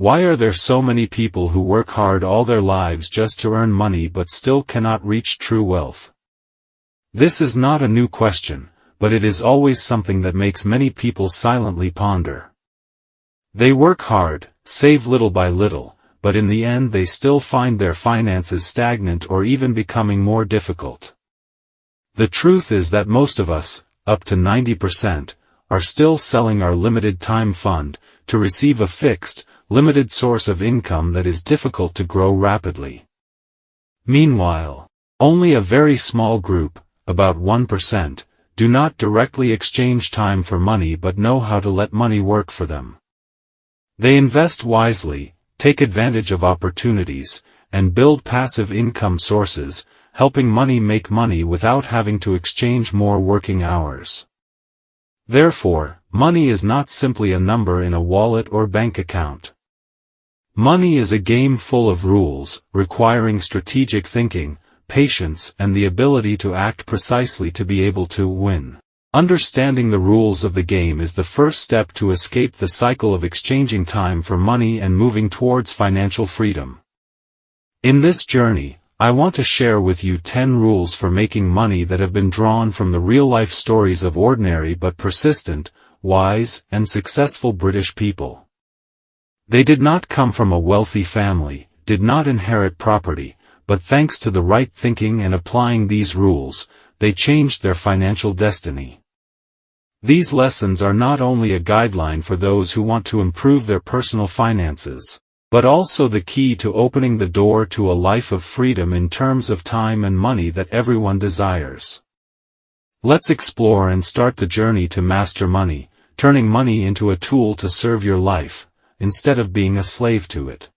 Why are there so many people who work hard all their lives just to earn money but still cannot reach true wealth? This is not a new question, but it is always something that makes many people silently ponder. They work hard, save little by little, but in the end they still find their finances stagnant or even becoming more difficult. The truth is that most of us, up to 90%, are still selling our limited time fund to receive a fixed, limited source of income that is difficult to grow rapidly. Meanwhile, only a very small group, about 1%, do not directly exchange time for money but know how to let money work for them. They invest wisely, take advantage of opportunities, and build passive income sources, helping money make money without having to exchange more working hours. Therefore, money is not simply a number in a wallet or bank account. Money is a game full of rules, requiring strategic thinking, patience, and the ability to act precisely to be able to win. Understanding the rules of the game is the first step to escape the cycle of exchanging time for money and moving towards financial freedom. In this journey, I want to share with you 10 rules for making money that have been drawn from the real-life stories of ordinary but persistent, wise, and successful British people. They did not come from a wealthy family, did not inherit property, but thanks to the right thinking and applying these rules, they changed their financial destiny. These lessons are not only a guideline for those who want to improve their personal finances, but also the key to opening the door to a life of freedom in terms of time and money that everyone desires. Let's explore and start the journey to master money, turning money into a tool to serve your life, instead of being a slave to it.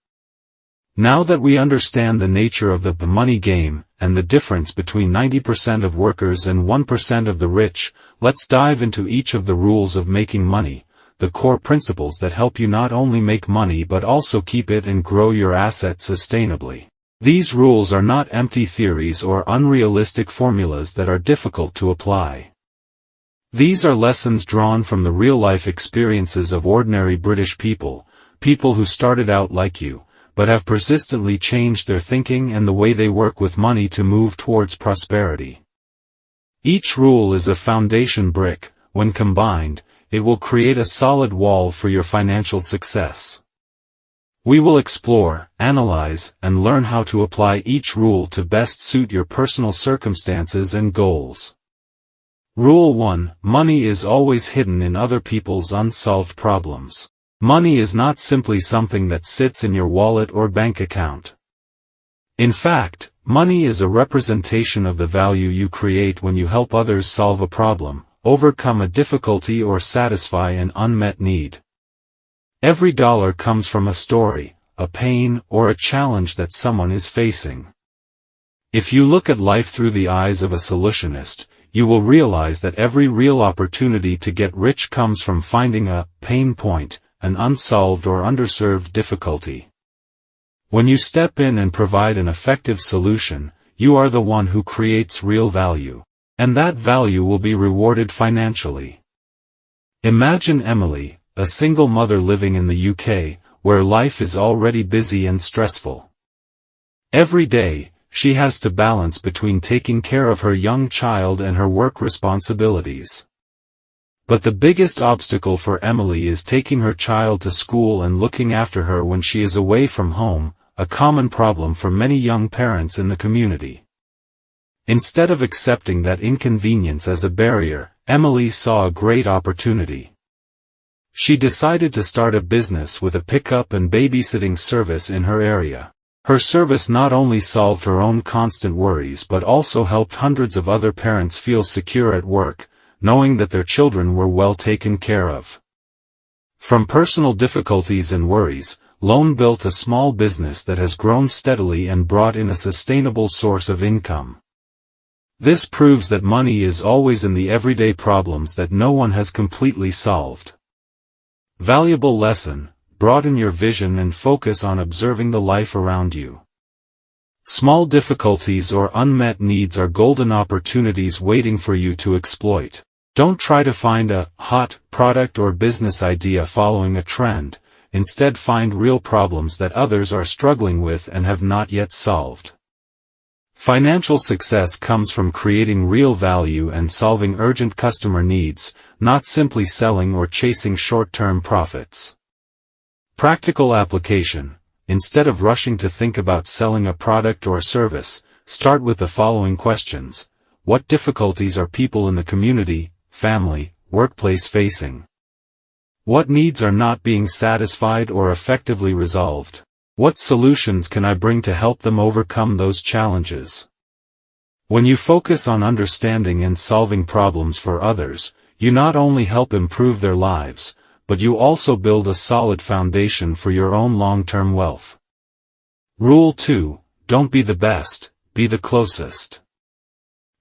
Now that we understand the nature of the money game, and the difference between 90% of workers and 1% of the rich, let's dive into each of the rules of making money, the core principles that help you not only make money but also keep it and grow your assets sustainably. These rules are not empty theories or unrealistic formulas that are difficult to apply. These are lessons drawn from the real-life experiences of ordinary British people who started out like you, but have persistently changed their thinking and the way they work with money to move towards prosperity. Each rule is a foundation brick. When combined, it will create a solid wall for your financial success. We will explore, analyze, and learn how to apply each rule to best suit your personal circumstances and goals. Rule 1: Money is always hidden in other people's unsolved problems. Money is not simply something that sits in your wallet or bank account. In fact, money is a representation of the value you create when you help others solve a problem, overcome a difficulty, or satisfy an unmet need. Every dollar comes from a story, a pain, or a challenge that someone is facing. If you look at life through the eyes of a solutionist, you will realize that every real opportunity to get rich comes from finding a pain point, an unsolved or underserved difficulty. When you step in and provide an effective solution, you are the one who creates real value, and that value will be rewarded financially. Imagine Emily, a single mother living in the UK, where life is already busy and stressful. Every day, she has to balance between taking care of her young child and her work responsibilities. But the biggest obstacle for Emily is taking her child to school and looking after her when she is away from home, a common problem for many young parents in the community. Instead of accepting that inconvenience as a barrier, Emily saw a great opportunity. She decided to start a business with a pickup and babysitting service in her area. Her service not only solved her own constant worries but also helped hundreds of other parents feel secure at work, knowing that their children were well taken care of. From personal difficulties and worries, Lone built a small business that has grown steadily and brought in a sustainable source of income. This proves that money is always in the everyday problems that no one has completely solved. Valuable lesson: broaden your vision and focus on observing the life around you. Small difficulties or unmet needs are golden opportunities waiting for you to exploit. Don't try to find a hot product or business idea following a trend. instead find real problems that others are struggling with and have not yet solved. Financial success comes from creating real value and solving urgent customer needs, not simply selling or chasing short-term profits. Practical application. Instead of rushing to think about selling a product or service, start with the following questions. What difficulties are people in the community, family, workplace facing? What needs are not being satisfied or effectively resolved? What solutions can I bring to help them overcome those challenges? When you focus on understanding and solving problems for others, you not only help improve their lives, but you also build a solid foundation for your own long-term wealth. Rule 2. Don't be the best, be the closest.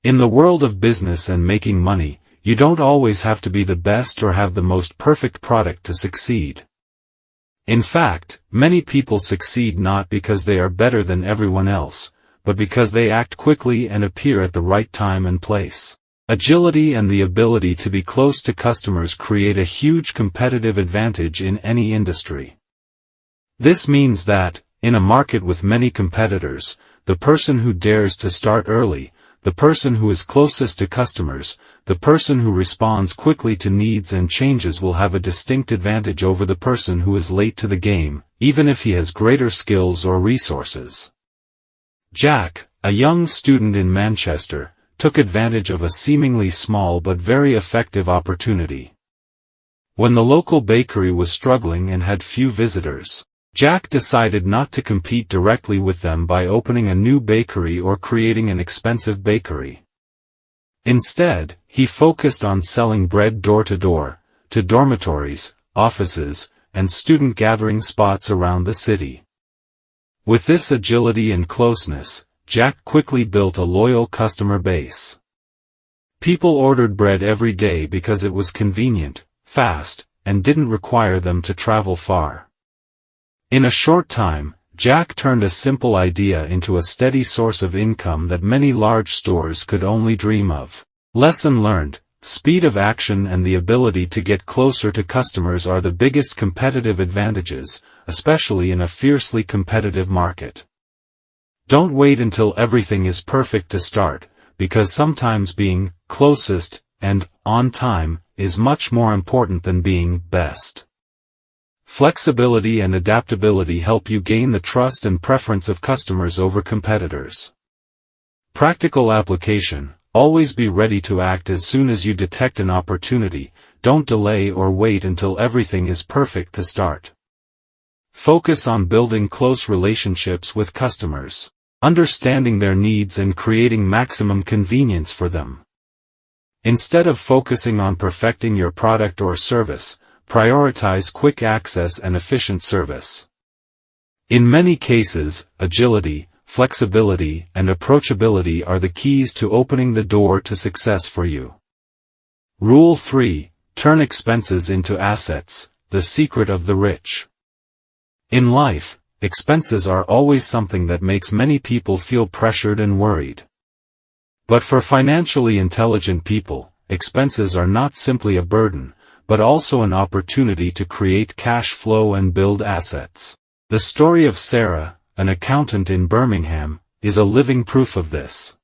In the world of business and making money, you don't always have to be the best or have the most perfect product to succeed. In fact, many people succeed not because they are better than everyone else, but because they act quickly and appear at the right time and place. Agility and the ability to be close to customers create a huge competitive advantage in any industry. This means that, in a market with many competitors, the person who dares to start early, the person who is closest to customers, the person who responds quickly to needs and changes will have a distinct advantage over the person who is late to the game, even if he has greater skills or resources. Jack, a young student in Manchester, took advantage of a seemingly small but very effective opportunity. When the local bakery was struggling and had few visitors, Jack decided not to compete directly with them by opening a new bakery or creating an expensive bakery. Instead, he focused on selling bread door-to-door, to dormitories, offices, and student gathering spots around the city. With this agility and closeness, Jack quickly built a loyal customer base. People ordered bread every day because it was convenient, fast, and didn't require them to travel far. In a short time, Jack turned a simple idea into a steady source of income that many large stores could only dream of. Lesson learned: speed of action and the ability to get closer to customers are the biggest competitive advantages, especially in a fiercely competitive market. Don't wait until everything is perfect to start, because sometimes being closest and on time is much more important than being best. Flexibility and adaptability help you gain the trust and preference of customers over competitors. Practical application: always be ready to act as soon as you detect an opportunity, don't delay or wait until everything is perfect to start. Focus on building close relationships with customers, understanding their needs and creating maximum convenience for them. Instead of focusing on perfecting your product or service, prioritize quick access and efficient service. In many cases, agility, flexibility, and approachability are the keys to opening the door to success for you. Rule 3. Turn expenses into assets, the secret of the rich. In life, expenses are always something that makes many people feel pressured and worried. But for financially intelligent people, expenses are not simply a burden, but also an opportunity to create cash flow and build assets. The story of Sarah, an accountant in Birmingham, is a living proof of this.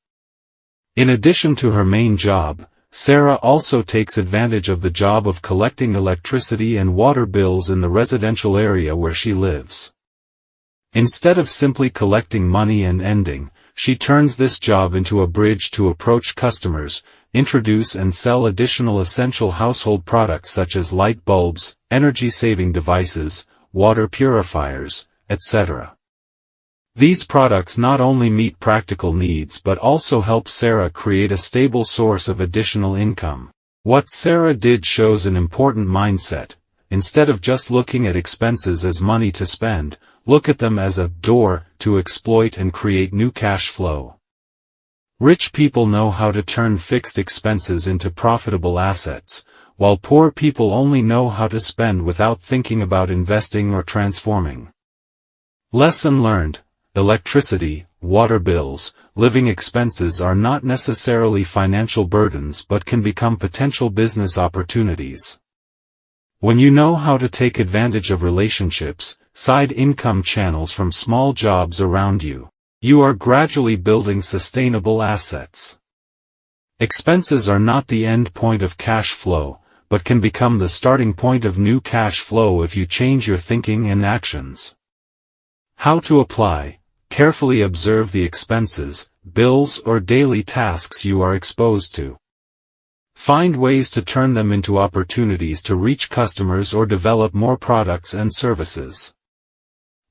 In addition to her main job, Sarah also takes advantage of the job of collecting electricity and water bills in the residential area where she lives. Instead of simply collecting money and ending, she turns this job into a bridge to approach customers, introduce and sell additional essential household products such as light bulbs, energy-saving devices, water purifiers, etc. These products not only meet practical needs but also help Sarah create a stable source of additional income. What Sarah did shows an important mindset. Instead of just looking at expenses as money to spend, look at them as a door to exploit and create new cash flow. Rich people know how to turn fixed expenses into profitable assets, while poor people only know how to spend without thinking about investing or transforming. Lesson learned: electricity, water bills, living expenses are not necessarily financial burdens but can become potential business opportunities. When you know how to take advantage of relationships, side income channels from small jobs around you, you are gradually building sustainable assets. Expenses are not the end point of cash flow, but can become the starting point of new cash flow if you change your thinking and actions. How to apply: carefully observe the expenses, bills or daily tasks you are exposed to. Find ways to turn them into opportunities to reach customers or develop more products and services.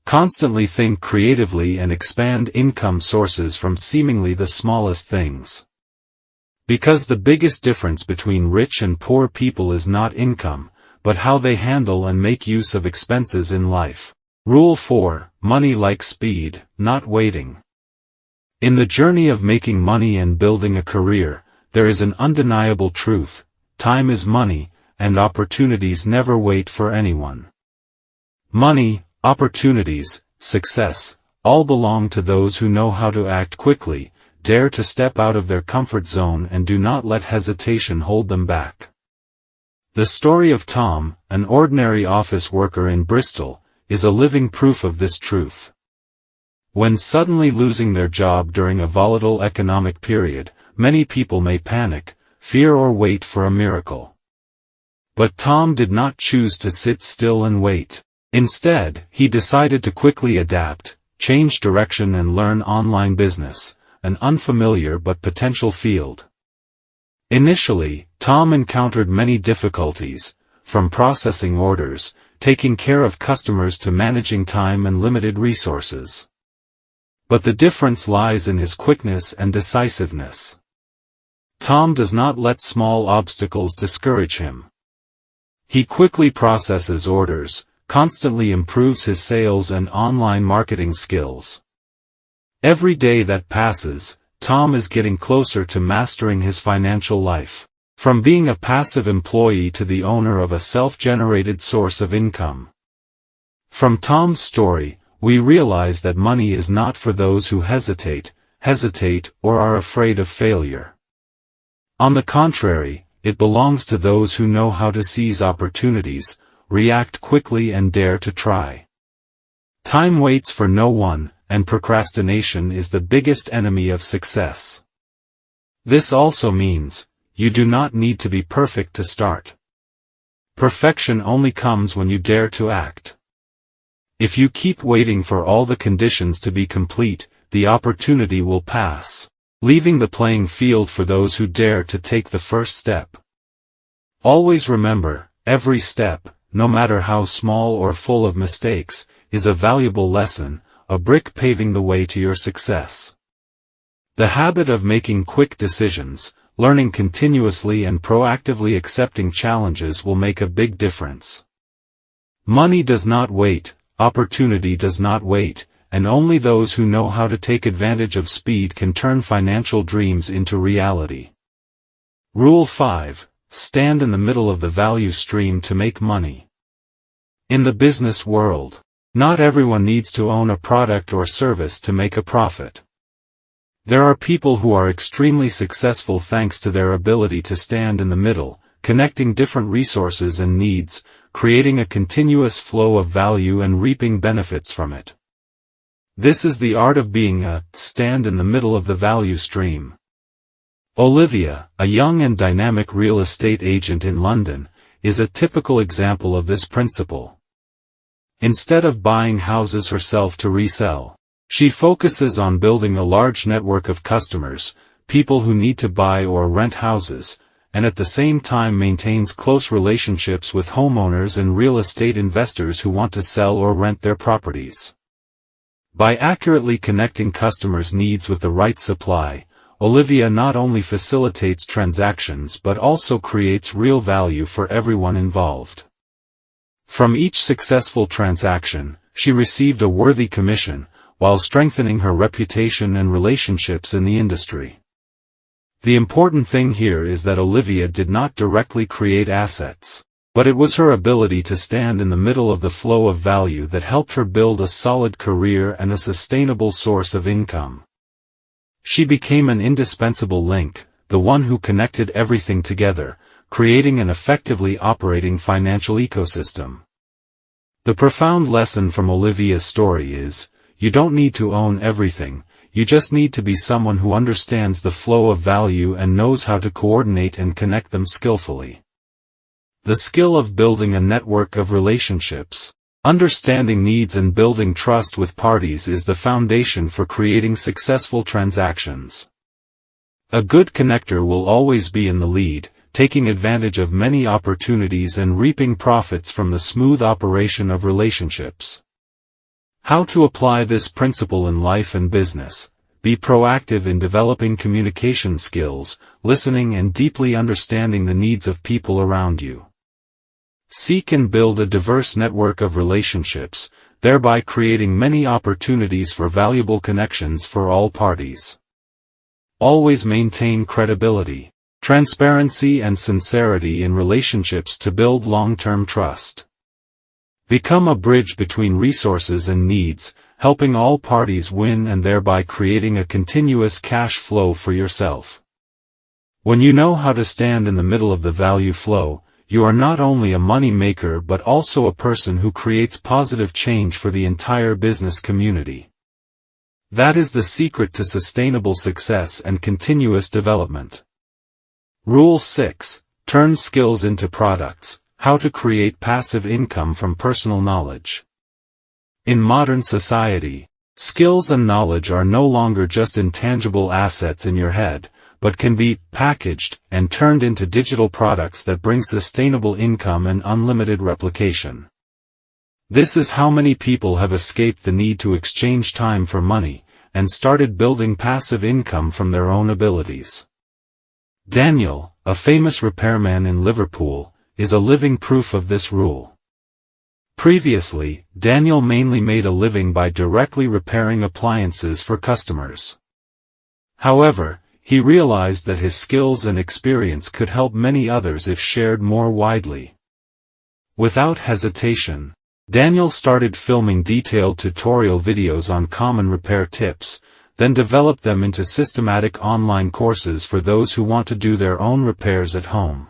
Constantly think creatively and expand income sources from seemingly the smallest things. Because the biggest difference between rich and poor people is not income, but how they handle and make use of expenses in life. Rule 4: Money likes speed, not waiting. In the journey of making money and building a career, there is an undeniable truth: time is money, and opportunities never wait for anyone. Money, opportunities, success, all belong to those who know how to act quickly, dare to step out of their comfort zone and do not let hesitation hold them back. The story of Tom, an ordinary office worker in Bristol, is a living proof of this truth. When suddenly losing their job during a volatile economic period, many people may panic, fear or wait for a miracle. But Tom did not choose to sit still and wait. Instead, he decided to quickly adapt, change direction and learn online business, an unfamiliar but potential field. Initially, Tom encountered many difficulties, from processing orders, taking care of customers to managing time and limited resources. But the difference lies in his quickness and decisiveness. Tom does not let small obstacles discourage him. He quickly processes orders, constantly improves his sales and online marketing skills. Every day that passes, Tom is getting closer to mastering his financial life, from being a passive employee to the owner of a self-generated source of income. From Tom's story, we realize that money is not for those who hesitate, or are afraid of failure. On the contrary, it belongs to those who know how to seize opportunities, react quickly and dare to try. Time waits for no one, and procrastination is the biggest enemy of success. This also means, you do not need to be perfect to start. Perfection only comes when you dare to act. If you keep waiting for all the conditions to be complete, the opportunity will pass, leaving the playing field for those who dare to take the first step. Always remember, every step, no matter how small or full of mistakes, is a valuable lesson, a brick paving the way to your success. The habit of making quick decisions, learning continuously and proactively accepting challenges will make a big difference. Money does not wait, opportunity does not wait, and only those who know how to take advantage of speed can turn financial dreams into reality. Rule 5: Stand in the middle of the value stream to make money. In the business world, not everyone needs to own a product or service to make a profit. There are people who are extremely successful thanks to their ability to stand in the middle, connecting different resources and needs, creating a continuous flow of value and reaping benefits from it. This is the art of being a stand in the middle of the value stream. Olivia, a young and dynamic real estate agent in London, is a typical example of this principle. Instead of buying houses herself to resell, she focuses on building a large network of customers, people who need to buy or rent houses, and at the same time maintains close relationships with homeowners and real estate investors who want to sell or rent their properties. By accurately connecting customers' needs with the right supply, Olivia not only facilitates transactions but also creates real value for everyone involved. From each successful transaction, she received a worthy commission, while strengthening her reputation and relationships in the industry. The important thing here is that Olivia did not directly create assets, but it was her ability to stand in the middle of the flow of value that helped her build a solid career and a sustainable source of income. She became an indispensable link, the one who connected everything together, creating an effectively operating financial ecosystem. The profound lesson from Olivia's story is, you don't need to own everything, you just need to be someone who understands the flow of value and knows how to coordinate and connect them skillfully. The skill of building a network of relationships. Understanding needs and building trust with parties is the foundation for creating successful transactions. A good connector will always be in the lead, taking advantage of many opportunities and reaping profits from the smooth operation of relationships. How to apply this principle in life and business? Be proactive in developing communication skills, listening and deeply understanding the needs of people around you. Seek and build a diverse network of relationships, thereby creating many opportunities for valuable connections for all parties. Always maintain credibility, transparency and sincerity in relationships to build long-term trust. Become a bridge between resources and needs, helping all parties win and thereby creating a continuous cash flow for yourself. When you know how to stand in the middle of the value flow, you are not only a money maker but also a person who creates positive change for the entire business community. That is the secret to sustainable success and continuous development. Rule 6. Turn skills into products. How to create passive income from personal knowledge. In modern society, skills and knowledge are no longer just intangible assets in your head, but can be packaged and turned into digital products that bring sustainable income and unlimited replication. This is how many people have escaped the need to exchange time for money, and started building passive income from their own abilities. Daniel, a famous repairman in Liverpool, is a living proof of this rule. Previously, Daniel mainly made a living by directly repairing appliances for customers. However, he realized that his skills and experience could help many others if shared more widely. Without hesitation, Daniel started filming detailed tutorial videos on common repair tips, then developed them into systematic online courses for those who want to do their own repairs at home.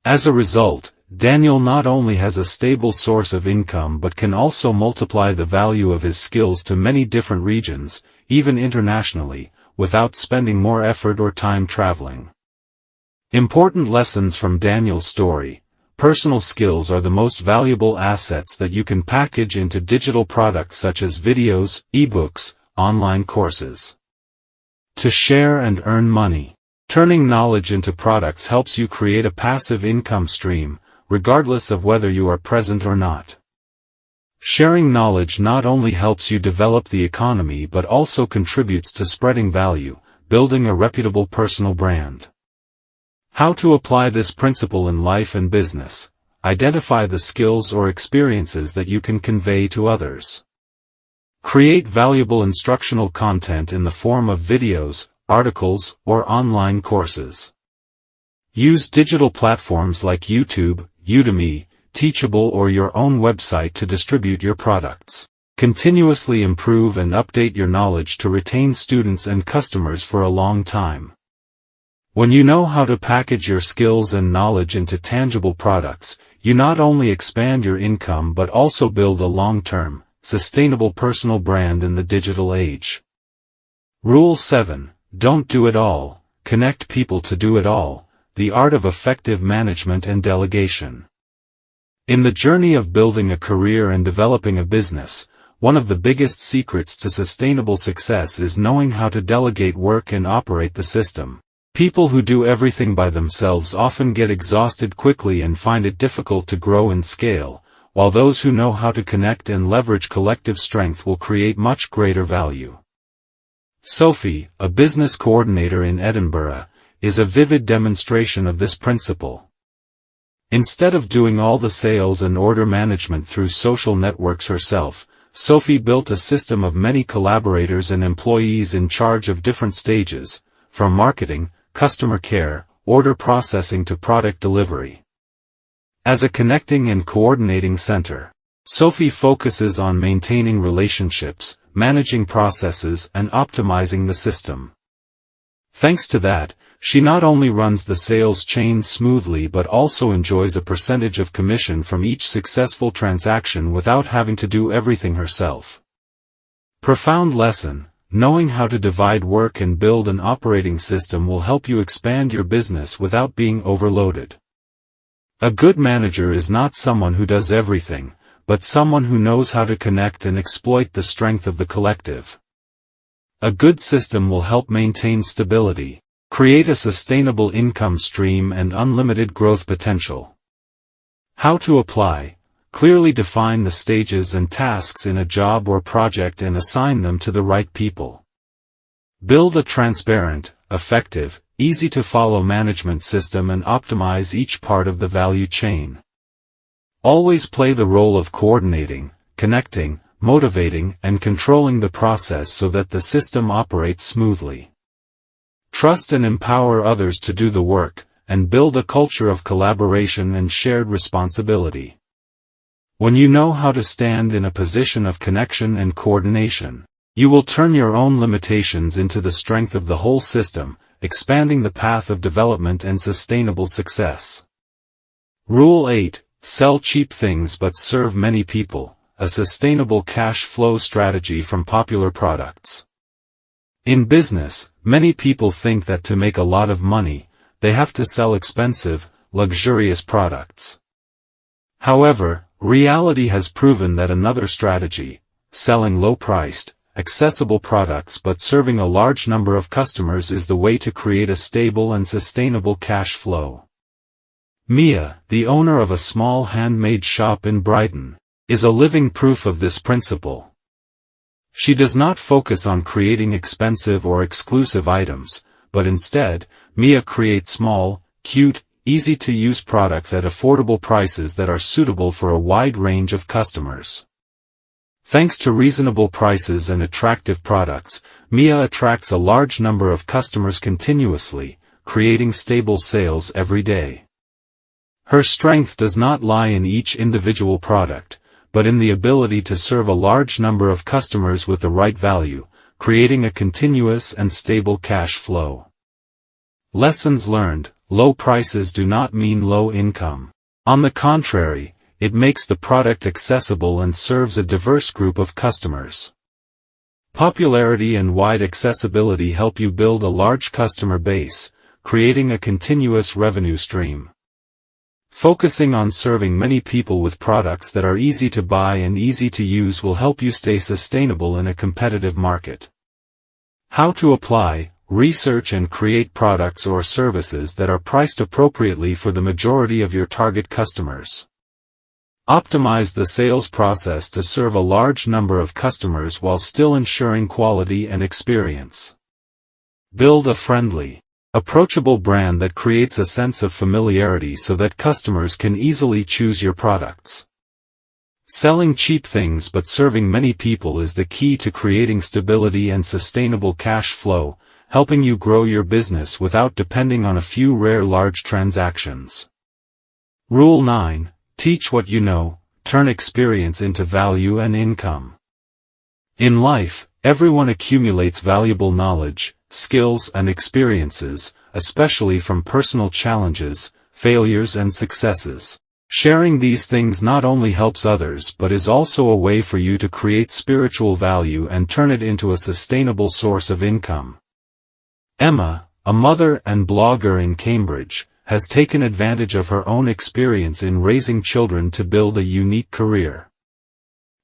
As a result, Daniel not only has a stable source of income but can also multiply the value of his skills to many different regions, even internationally, without spending more effort or time traveling. Important lessons from Daniel's story. Personal skills are the most valuable assets that you can package into digital products such as videos, ebooks, online courses. To share and earn money. Turning knowledge into products helps you create a passive income stream, regardless of whether you are present or not. Sharing knowledge not only helps you develop the economy but also contributes to spreading value, building a reputable personal brand. How to apply this principle in life and business. Identify the skills or experiences that you can convey to others. Create valuable instructional content in the form of videos, articles, or online courses. Use digital platforms like YouTube, Udemy, Teachable or your own website to distribute your products. Continuously improve and update your knowledge to retain students and customers for a long time. When you know how to package your skills and knowledge into tangible products, you not only expand your income but also build a long-term, sustainable personal brand in the digital age. Rule 7. Don't do it all. Connect people to do it all. The art of effective management and delegation. In the journey of building a career and developing a business, one of the biggest secrets to sustainable success is knowing how to delegate work and operate the system. People who do everything by themselves often get exhausted quickly and find it difficult to grow and scale, while those who know how to connect and leverage collective strength will create much greater value. Sophie, a business coordinator in Edinburgh, is a vivid demonstration of this principle. Instead of doing all the sales and order management through social networks herself, Sophie built a system of many collaborators and employees in charge of different stages, from marketing, customer care, order processing to product delivery. As a connecting and coordinating center, Sophie focuses on maintaining relationships, managing processes, and optimizing the system. Thanks to that, She not only runs the sales chain smoothly but also enjoys a percentage of commission from each successful transaction without having to do everything herself. Profound lesson: knowing how to divide work and build an operating system will help you expand your business without being overloaded. A good manager is not someone who does everything, but someone who knows how to connect and exploit the strength of the collective. A good system will help maintain stability, create a sustainable income stream and unlimited growth potential. How to apply: clearly define the stages and tasks in a job or project and assign them to the right people. Build a transparent, effective, easy-to-follow management system and optimize each part of the value chain. Always play the role of coordinating, connecting, motivating, and controlling the process so that the system operates smoothly. Trust and empower others to do the work, and build a culture of collaboration and shared responsibility. When you know how to stand in a position of connection and coordination, you will turn your own limitations into the strength of the whole system, expanding the path of development and sustainable success. Rule 8: Sell cheap things but serve many people, a sustainable cash flow strategy from popular products. In business, many people think that to make a lot of money, they have to sell expensive, luxurious products. However, reality has proven that another strategy, selling low-priced, accessible products but serving a large number of customers, is the way to create a stable and sustainable cash flow. Mia, the owner of a small handmade shop in Brighton, is a living proof of this principle. She does not focus on creating expensive or exclusive items, but instead, Mia creates small, cute, easy-to-use products at affordable prices that are suitable for a wide range of customers. Thanks to reasonable prices and attractive products, Mia attracts a large number of customers continuously, creating stable sales every day. Her strength does not lie in each individual product, but in the ability to serve a large number of customers with the right value, creating a continuous and stable cash flow. Lessons learned: low prices do not mean low income. On the contrary, it makes the product accessible and serves a diverse group of customers. Popularity and wide accessibility help you build a large customer base, creating a continuous revenue stream. Focusing on serving many people with products that are easy to buy and easy to use will help you stay sustainable in a competitive market. How to apply: research and create products or services that are priced appropriately for the majority of your target customers. Optimize the sales process to serve a large number of customers while still ensuring quality and experience. Build a friendly, approachable brand that creates a sense of familiarity so that customers can easily choose your products. Selling cheap things but serving many people is the key to creating stability and sustainable cash flow, helping you grow your business without depending on a few rare large transactions. Rule 9: Teach what you know, turn experience into value and income. In life, everyone accumulates valuable knowledge, skills and experiences, especially from personal challenges, failures and successes. Sharing these things not only helps others but is also a way for you to create spiritual value and turn it into a sustainable source of income. Emma, a mother and blogger in Cambridge, has taken advantage of her own experience in raising children to build a unique career.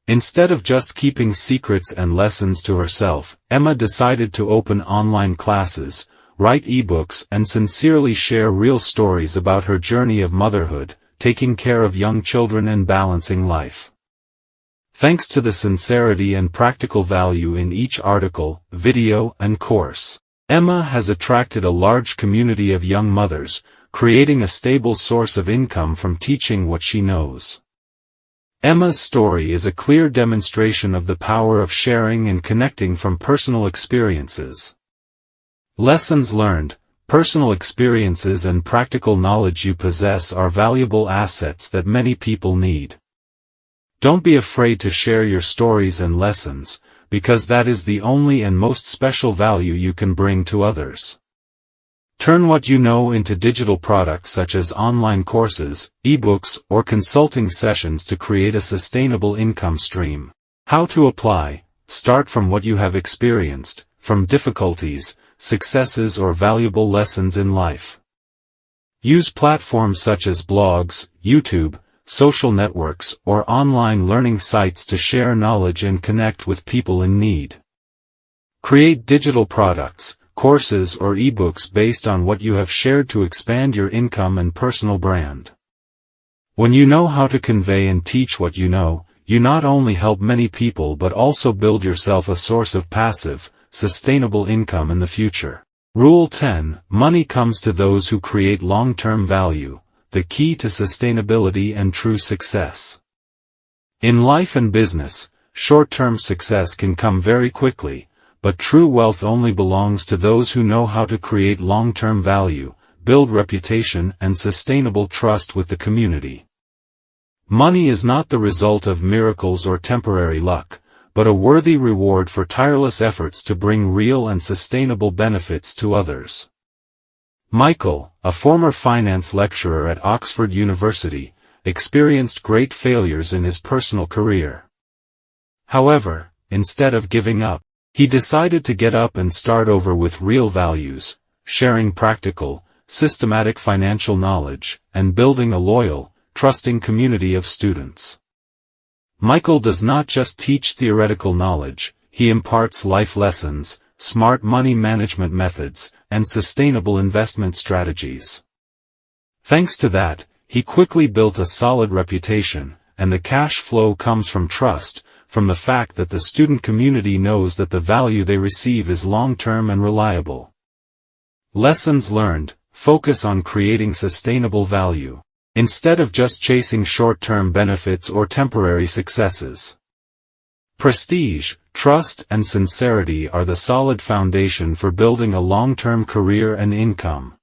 Instead of just keeping secrets and lessons to herself, Emma decided to open online classes, write ebooks and sincerely share real stories about her journey of motherhood, taking care of young children and balancing life. Thanks to the sincerity and practical value in each article, video and course, Emma has attracted a large community of young mothers, creating a stable source of income from teaching what she knows. Emma's story is a clear demonstration of the power of sharing and connecting from personal experiences. Lessons learned: personal experiences and practical knowledge you possess are valuable assets that many people need. Don't be afraid to share your stories and lessons, because that is the only and most special value you can bring to others. Turn what you know into digital products such as online courses, ebooks, or consulting sessions to create a sustainable income stream. How to apply? Start from what you have experienced, from difficulties, successes, or valuable lessons in life. Use platforms such as blogs, YouTube, social networks, or online learning sites to share knowledge and connect with people in need. Create digital products, courses, or ebooks based on what you have shared to expand your income and personal brand. When you know how to convey and teach what you know, you not only help many people but also build yourself a source of passive, sustainable income in the future. Rule 10. Money comes to those who create long-term value, the key to sustainability and true success. In life and business, short-term success can come very quickly, but true wealth only belongs to those who know how to create long-term value, build reputation, and sustainable trust with the community. Money is not the result of miracles or temporary luck, but a worthy reward for tireless efforts to bring real and sustainable benefits to others. Michael, a former finance lecturer at Oxford University, experienced great failures in his personal career. However, instead of giving up, he decided to get up and start over with real values, sharing practical, systematic financial knowledge, and building a loyal, trusting community of students. Michael does not just teach theoretical knowledge, he imparts life lessons, smart money management methods, and sustainable investment strategies. Thanks to that, he quickly built a solid reputation, and the cash flow comes from trust, from the fact that the student community knows that the value they receive is long-term and reliable. Lessons learned: focus on creating sustainable value, instead of just chasing short-term benefits or temporary successes. Prestige, trust, and sincerity are the solid foundation for building a long-term career and income.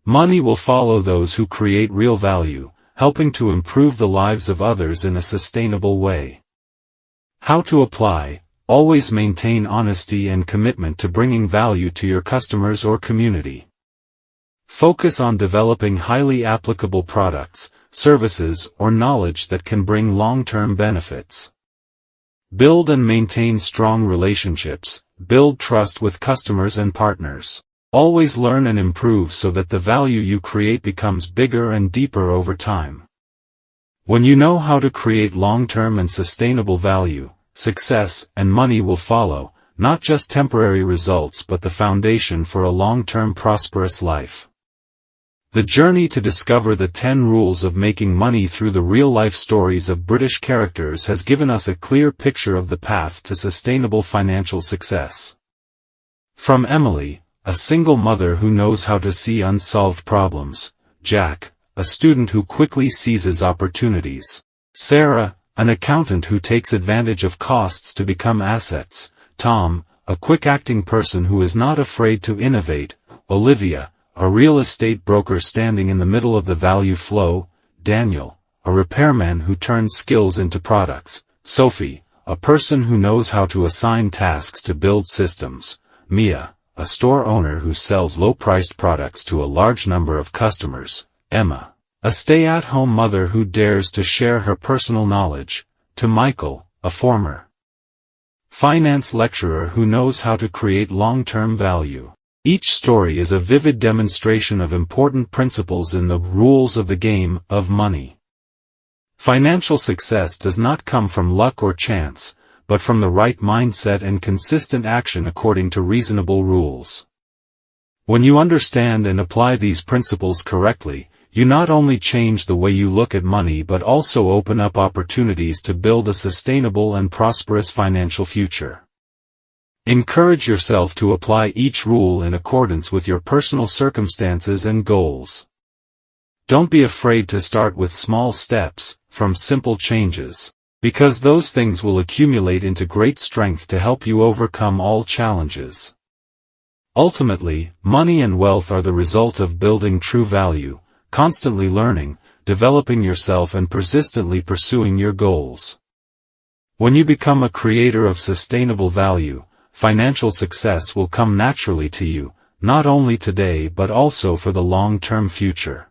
Money will follow those who create real value, helping to improve the lives of others in a sustainable way. How to apply? Always maintain honesty and commitment to bringing value to your customers or community. Focus on developing highly applicable products, services, or knowledge that can bring long-term benefits. Build and maintain strong relationships, build trust with customers and partners. Always learn and improve so that the value you create becomes bigger and deeper over time. When you know how to create long-term and sustainable value, success and money will follow, not just temporary results but the foundation for a long-term prosperous life. The journey to discover the 10 rules of making money through the real-life stories of British characters has given us a clear picture of the path to sustainable financial success. From Emily, a single mother who knows how to see unsolved problems; Jack, a student who quickly seizes opportunities; Sarah, an accountant who takes advantage of costs to become assets; Tom, a quick-acting person who is not afraid to innovate; Olivia, a real estate broker standing in the middle of the value flow; Daniel, a repairman who turns skills into products; Sophie, a person who knows how to assign tasks to build systems; Mia, a store owner who sells low-priced products to a large number of customers; Emma, a stay-at-home mother who dares to share her personal knowledge; to Michael, a former finance lecturer who knows how to create long-term value. Each story is a vivid demonstration of important principles in the rules of the game of money. Financial success does not come from luck or chance, but from the right mindset and consistent action according to reasonable rules. When you understand and apply these principles correctly, you not only change the way you look at money but also open up opportunities to build a sustainable and prosperous financial future. Encourage yourself to apply each rule in accordance with your personal circumstances and goals. Don't be afraid to start with small steps, from simple changes, because those things will accumulate into great strength to help you overcome all challenges. Ultimately, money and wealth are the result of building true value, constantly learning, developing yourself and persistently pursuing your goals. When you become a creator of sustainable value, financial success will come naturally to you, not only today but also for the long-term future.